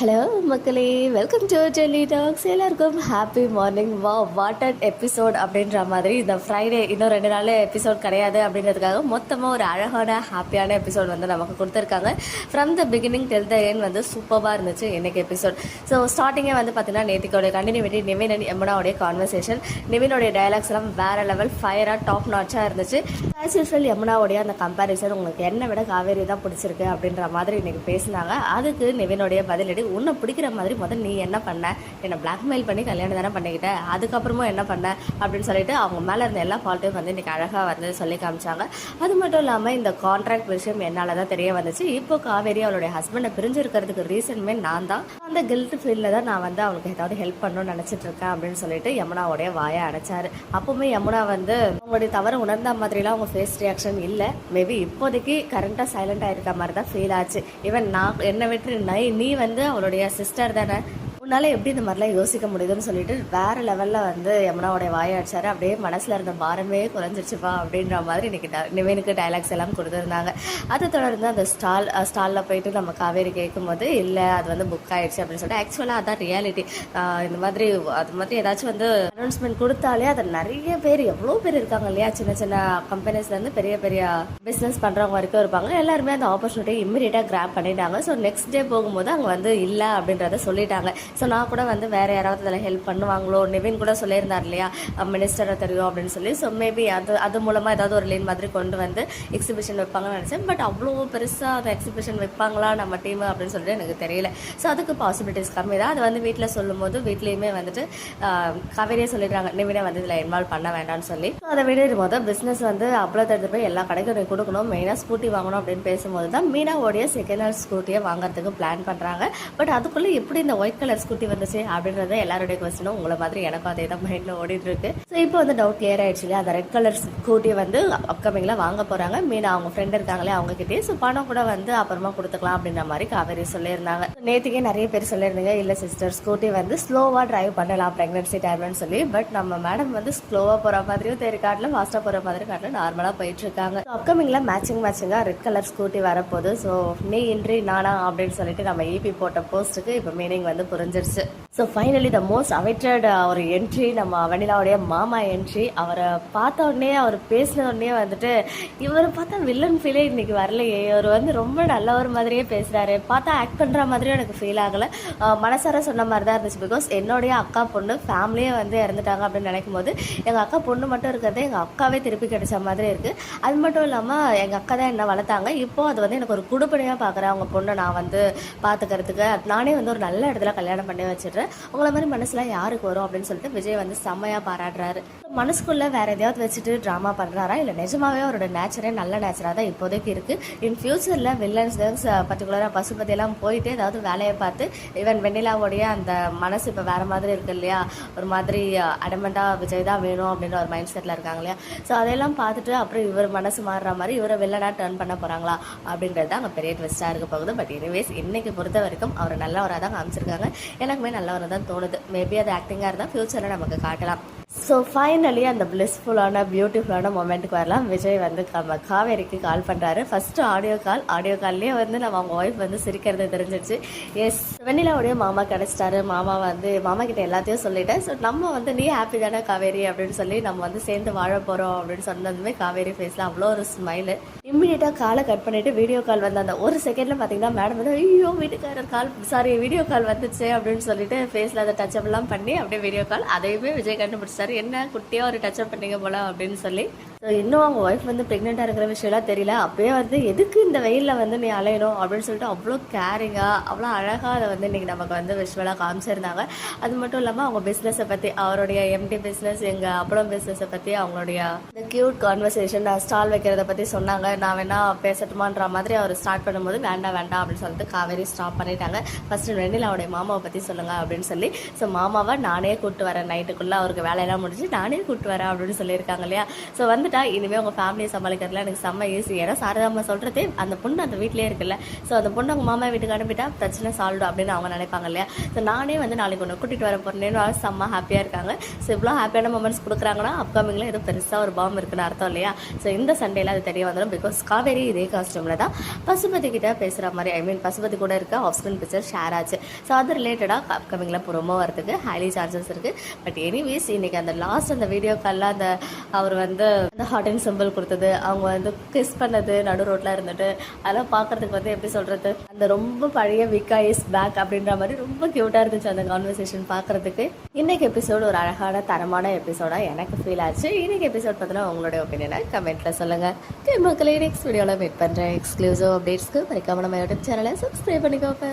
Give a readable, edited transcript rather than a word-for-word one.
Hello மக்களே, welcome to Delhi tax. எல்லாருக்கும் happy morning. What an episode அப்படின்ற மாதிரி இந்த ஃப்ரைடே இன்னும் 2 நாள் எபிசோட் கிடையாது அப்படின்றதுக்காக மொத்தமாக ஒரு அழகான ஹாப்பியான எபிசோட் வந்து நமக்கு கொடுத்துருக்காங்க. From the beginning till the end வந்து சூப்பராக இருந்துச்சு இன்னைக்கு எபிசோட். ஸோ ஸ்டார்டிங்கே வந்து பார்த்தீங்கன்னா நேத்திக்கோடைய கண்டினியூட்டி நிவின் அண்ட் யமுனாவுடைய கான்வர்சேஷன், நிவினுடைய டயலாக்ஸ் எல்லாம் வேறு லெவல் ஃபயராக டாப் நாட்சாக இருந்துச்சு. ஆஸ் யூஸ்வல் யமுனாவுடைய அந்த கம்பேரிசன் உங்களுக்கு என்னை விட காவேரி தான் பிடிச்சிருக்கு அப்படின்ற மாதிரி இன்னைக்கு பேசினாங்க. அதுக்கு நிவினுடைய பதிலடி, உன்னை பிடிக்கிற மாதிரி முதல் நீ என்ன பண்ண, என்னை பிளாக்மெயில் பண்ணி கல்யாணம் தானே பண்ணிக்கிட்ட, அதுக்கப்புறமும் என்ன பண்ண அப்படின்னு சொல்லிட்டு அவங்க மேலே இருந்த எல்லா ஃபால்ட்டையும் வந்து இன்றைக்கி அழகாக வந்து சொல்லி காமிச்சாங்க. அது மட்டும் இல்லாமல் இந்த கான்ட்ராக்ட் விஷயம் என்னால் தான் தெரிய வந்துச்சு. இப்போ காவேரி அவளுடைய ஹஸ்பண்டை பிரிஞ்சிருக்கிறதுக்கு ரீசனுமே நான் தான். அந்த கில்ட் ஃபீல்டில் தான் நான் வந்து அவளுக்கு ஏதாவது ஹெல்ப் பண்ணணும்னு நினச்சிட்டு இருக்கேன் அப்படின்னு சொல்லிட்டு யமுனாவுடைய வாயை அடைச்சாரு. அப்போவுமே யமுனா வந்து அவங்களுடைய தவறு உணர்ந்த மாதிரிலாம் அவங்க ஃபேஸ் ரியாக்ஷன் இல்லை. மேபி இப்போதைக்கு கரண்ட்டாக சைலண்டாக இருக்க மாதிரி தான் ஃபீல் ஆச்சு. ஈவன் நான் என்னை விட்டு நீ வந்து அவளுடைய சிஸ்டர் தானே, உன்னால் எப்படி இந்த மாதிரிலாம் யோசிக்க முடியுதுன்னு சொல்லிட்டு வேறு லெவலில் வந்து யமுனாவுடைய வாயை அடிச்சாரு. அப்படியே மனசில் இருந்த பாரமே குறைஞ்சிருச்சுப்பா அப்படின்ற மாதிரி இன்றைக்கி நிவினுக்கு டைலாக்ஸ் எல்லாம் கொடுத்துருந்தாங்க. அதை தொடர்ந்து அந்த ஸ்டாலில் போயிட்டு நம்ம காவேரி கேட்கும் போது இல்லை அது வந்து புக் ஆகிடுச்சு அப்படின்னு சொல்லிட்டு, ஆக்சுவலாக அதான் ரியாலிட்டி. இந்த மாதிரி அது மாதிரி ஏதாச்சும் வந்து அனௌன்ஸ்மெண்ட் கொடுத்தாலே அதை நிறைய பேர் எவ்வளோ பேர் இருக்காங்க இல்லையா, சின்ன சின்ன கம்பெனிஸ்லேருந்து பெரிய பெரிய பிஸ்னஸ் பண்ணுறவங்க வரைக்கும் இருப்பாங்க. எல்லாருமே அந்த ஆப்பர்ச்சுனிட்டி இம்மிடியேட்டாக கிராப் பண்ணிட்டாங்க. ஸோ நெக்ஸ்ட் டே போகும்போது அவங்க வந்து இல்லை அப்படின்றத சொல்லிட்டாங்க. ஸோ நான் கூட வந்து வேறு யாராவது அதில் ஹெல்ப் பண்ணுவாங்களோ, நிவின் கூட சொல்லியிருந்தார் இல்லையா மினிஸ்டரை தெரியும் அப்படின்னு சொல்லி. ஸோ மேபி அது மூலமாக ஏதாவது ஒரு லைன் மாதிரி கொண்டு வந்து எக்ஸிபிஷன் வைப்பாங்கன்னு நினச்சேன். பட் அவ்வளோ பெருசாக அந்த எக்ஸிபிஷன் வைப்பாங்களா நம்ம டீம் அப்படின்னு சொல்லிட்டு எனக்கு தெரியல. ஸோ அதுக்கு பாசிபிலிட்டிஸ் கம்மி தான். அது வந்து வீட்டில் சொல்லும் போது வீட்லேயுமே வந்துட்டு காவேரியே சொல்லிடுறாங்க நிவினை வந்து இதில் இன்வால்வ் பண்ண வேண்டாம்னு சொல்லி. ஸோ அதை விட போது பிஸ்னஸ் வந்து அவ்வளோ தடுத்து போய் எல்லா கடைக்கும் கொடுக்கணும், மெயினாக ஸ்கூட்டி வாங்கணும் அப்படின்னு பேசும்போது தான் மீனாவோடைய செகண்ட் ஹேண்ட் ஸ்கூட்டியை வாங்குறதுக்கு பிளான் பண்ணுறாங்க. பட் அதுக்குள்ளே எப்படி இந்த ஒயிட் கலர் ஸ்கூட்டி வந்துச்சு அப்படின்றத எல்லாருடைய கொஸ்டினும் உங்களை மாதிரி எனக்கும் அதே தான் மைண்டில் ஓடிட்டு இருக்கு. ஸோ இப்போ வந்து டவுட் கிளியர் ஆயிடுச்சு இல்லையா, அந்த ரெட் கலர் ஸ்கூட்டி வந்து அப்கமிங்கில் வாங்க போகிறாங்க. மீனா அவங்க ஃப்ரெண்ட் இருக்காங்களே அவங்க கிட்டே. ஸோ பணம் கூட வந்து அப்புறமா கொடுத்துக்கலாம் அப்படின்ற மாதிரி காவேரி சொல்லியிருந்தாங்க. நேற்றுக்கே நிறைய பேர் சொல்லியிருந்தீங்க இல்லை சிஸ்டர் ஸ்கூட்டி வந்து ஸ்லோவாக டிரைவ் பண்ணலாம் ப்ரெக்னன்சி டைம்னு சொல்லி. பட் நம்ம மேடம் வந்து ஸ்லோவாக போகிற மாதிரியும் காட்டில் ஃபாஸ்ட்டாக போகிற மாதிரி காட்டில் நார்மலாக போயிட்டு இருக்காங்க. ஸோ அப்கமிங்கில் மேட்சிங்காக ரெட் கலர் ஸ்கூட்டி வரப்போகுது. ஸோ நீ இன்றி நானா அப்படின்னு சொல்லிட்டு நம்ம ஈபி போட்ட போஸ்ட்டுக்கு இப்போ மீனிங் வந்து புரிஞ்சிருச்சு. So finally the most awaited ஒரு என்ட்ரி நம்ம வெண்ணிலாவுடைய மாமா என்ட்ரி. அவரை பார்த்த உடனே அவர் பேசின உடனே வந்துட்டு இவரை பார்த்தா வில்லன் ஃபீலே இன்னைக்கு வரலையே, இவர் வந்து ரொம்ப நல்ல ஒரு மாதிரியே பேசுகிறாரு, பார்த்தா ஆக்ட் பண்ணுற மாதிரியும் எனக்கு ஃபீல் ஆகலை. மனசார சொன்ன மாதிரி தான் இருந்துச்சு. பிகாஸ் என்னுடைய அக்கா பொண்ணு ஃபேமிலியே வந்து இறந்துட்டாங்க அப்படின்னு நினைக்கும் போது எங்கள் அக்கா பொண்ணு மட்டும் இருக்கிறது எங்கள் அக்காவே திருப்பி கிடைச்ச மாதிரி இருக்குது. அது மட்டும் இல்லாமல் எங்கள் அக்கா தான் என்ன வளர்த்தாங்க, இப்போது அது வந்து எனக்கு ஒரு குடுப்பனையாக பார்க்குறேன். அவங்க பொண்ணை நான் வந்து பார்த்துக்கிறதுக்கு நானே வந்து ஒரு நல்ல இடத்துல கல்யாணம் பண்ணி வச்சிடுறேன், உங்களை மாதிரி மனசுல யாருக்கு வரும் அப்படின்னு சொல்லிட்டு விஜய் வந்து செம்மையா பாராட்டுறாரு. மனசுக்குள்ள வேற எதையாவது வச்சுட்டு ட்ராமா பண்றாரா இல்லை நிஜமாவே அவரோட நேச்சரே நல்ல நேச்சராக தான் இப்போதைக்கு இருக்கு. இன் ஃபியூச்சர்ல வில்லன்ஸ் பர்டிகுலராக பசுபதி எல்லாம் போயிட்டு ஏதாவது வேலையை பார்த்து ஈவன் வெண்ணிலாவோடைய அந்த மனசு இப்போ வேற மாதிரி இருக்கு இல்லையா, ஒரு மாதிரி அடமெண்டா விஜய் தான் வேணும் அப்படின்ற ஒரு மைண்ட் செட்ல இருக்காங்க இல்லையா. ஸோ அதையெல்லாம் பார்த்துட்டு அப்புறம் இவர் மனசு மாறுற மாதிரி இவரை வில்லனா டர்ன் பண்ண போறாங்களா அப்படின்றது அங்கே பெரிய ட்விஸ்டா இருக்க போகுது. பட் எனிவேஸ் இன்னைக்கு பொறுத்த வரைக்கும் அவர் நல்லவராக தான் காமிச்சிருக்காங்க. எனக்குமே நல்லவராக தான் தோணுது. மேபி அது ஆக்டிங்காக இருந்தால் ஃபியூச்சரில் நமக்கு காட்டலாம். ஸோ ஃபைனலி அந்த பிளிஸ்ஃபுல்லான பியூட்டிஃபுல்லான மொமெண்ட்டுக்கு வரலாம். விஜய் வந்து காவேரிக்கு கால் பண்ணுறாரு. ஃபஸ்ட்டு ஆடியோ கால்லேயே வந்து நம்ம அவங்க ஒய்ஃப் வந்து சிரிக்கிறது தெரிஞ்சிடுச்சு. எஸ், வெண்ணிலாவுடைய மாமா கிடச்சிட்டாரு. மாமா கிட்ட எல்லாத்தையும் சொல்லிட்டேன். ஸோ நம்ம வந்து நீ ஹாப்பி தானே காவேரி அப்படின்னு சொல்லி நம்ம வந்து சேர்ந்து வாழ போகிறோம் அப்படின்னு சொன்னதுமே காவேரி ஃபேஸில் அவ்வளோ ஒரு ஸ்மைலு. இம்மிடியேட்டாக காலை கட் பண்ணிவிட்டு வீடியோ கால் வந்து அந்த ஒரு செகண்டில் பார்த்தீங்கன்னா மேடம் வந்து ஐயோ வீடியோ கால் வந்துச்சு அப்படின்னு சொல்லிட்டு ஃபேஸில் அதை டச்சப் எல்லாம் பண்ணி அப்படியே வீடியோ கால், அதையுமே விஜய் கண்டுபிடிச்சாரு. என்ன குட்டியாக ஒரு டச்சப் பண்ணீங்க போல அப்படின்னு சொல்லி. ஸோ இன்னும் அவங்க ஒய்ஃப் வந்து ப்ரெக்னெண்ட்டாக இருக்கிற விஷயம்லாம் தெரியல. அப்பயே வந்து எதுக்கு இந்த வெயிலில் வந்து நீ அலையணும் அப்படின்னு சொல்லிட்டு அவ்வளோ கேரிங்காக அவ்வளோ அழகாக அதை வந்து இன்றைக்கி நமக்கு வந்து விஷுவலாக காமிச்சிருந்தாங்க. அது மட்டும் இல்லாமல் அவங்க பிஸ்னஸை பற்றி, அவருடைய எம்டி பிஸ்னஸ், எங்கள் அப்பளம் பிஸ்னஸை பற்றி, அவங்களுடைய இந்த க்யூட் கான்வர்சேஷன் ஸ்டால் வைக்கிறத பற்றி சொன்னாங்க. நான் வேணா பேசட்டுமான்ற மாதிரி அவர் ஸ்டார்ட் பண்ணும்போது வேண்டாம் அப்படின்னு சொல்லிட்டு காவேரி ஸ்டாப் பண்ணிட்டாங்க. ஃபஸ்ட்டு வெண்ணிலாவுடைய மாமாவை பற்றி சொல்லுங்கள் அப்படின்னு சொல்லி. ஸோ மாமாவை நானே கூப்பிட்டு வரேன், நைட்டுக்குள்ளே அவருக்கு வேலையெல்லாம் முடிஞ்சு நானே கூப்பிட்டு வரேன் அப்படின்னு சொல்லியிருக்காங்க இல்லையா. ஸோ வந்துட்டு புரிஞ்சுட்டா இனிமேல் உங்கள் ஃபேமிலியை சமாளிக்கிறதுல எனக்கு செம்ம ஈஸி. ஏன்னா சாரதாம்மா சொல்கிறதே அந்த பொண்ணு அந்த வீட்டிலே இருக்குல்ல, ஸோ அந்த பொண்ணு அவங்க மாமா வீட்டுக்கு அனுப்பிட்டா பிரச்சனை சால்வ் அப்படின்னு அவங்க நினைப்பாங்க இல்லையா. ஸோ நானே வந்து நாளைக்கு ஒன்று கூட்டிகிட்டு வர போகிறேன்னு செம்ம ஹாப்பியாக இருக்காங்க. ஸோ இவ்வளோ ஹாப்பியான மூமெண்ட்ஸ் கொடுக்குறாங்கன்னா அப்கமிங்கில் ஏதோ பெருசாக ஒரு பாம் இருக்குன்னு அர்த்தம் இல்லையா. ஸோ இந்த சண்டேல அது தெரிய வந்துடும். பிகாஸ் காவேரி இதே காஸ்டியூமில் தான் பசுபதி கிட்ட பேசுகிற மாதிரி, ஐ மீன் பசுபதி கூட இருக்க ஆஃப் ஸ்க்ரீன் பிக்சர் ஷேர் ஆச்சு. ஸோ அது ரிலேட்டடாக அப்கமிங்கில் ப்ரோமோ வரதுக்கு ஹைலி சான்சஸ் இருக்குது. பட் எனிவேஸ் இன்றைக்கி அந்த லாஸ்ட் அந்த வீடியோ காலில் அந்த அவர் வந்து அந்த ஹார்ட் அண்ட் சிம்பிள் கொடுத்தது, அவங்க வந்து கிஸ் பண்ணது நடு ரோட்டில் இருந்துட்டு, அதெல்லாம் பார்க்குறதுக்கு வந்து எப்படி சொல்கிறது, அந்த ரொம்ப பழைய விக்கா இஸ் பேக் அப்படின்ற மாதிரி ரொம்ப க்யூட்டாக இருந்துச்சு அந்த கான்வர்சேஷன் பார்க்குறதுக்கு. இன்றைக்கி எபிசோடு ஒரு அழகான தரமான எபிசோடாக எனக்கு ஃபீல் ஆச்சு. இன்றைக்கி எபிசோட் பார்த்தீங்கன்னா உங்களுடைய ஒப்பீனியனை கமெண்ட்டில் சொல்லுங்கள். மக்களே நெக்ஸ்ட் வீடியோவில் மீட் பண்ணுறேன். எக்ஸ்க்ளூசிவ் அப்டேட்ஸ்க்கு மறக்காம நம்ம யூடியூப் சேனலை சப்ஸ்கிரைப் பண்ணிக்கோங்க.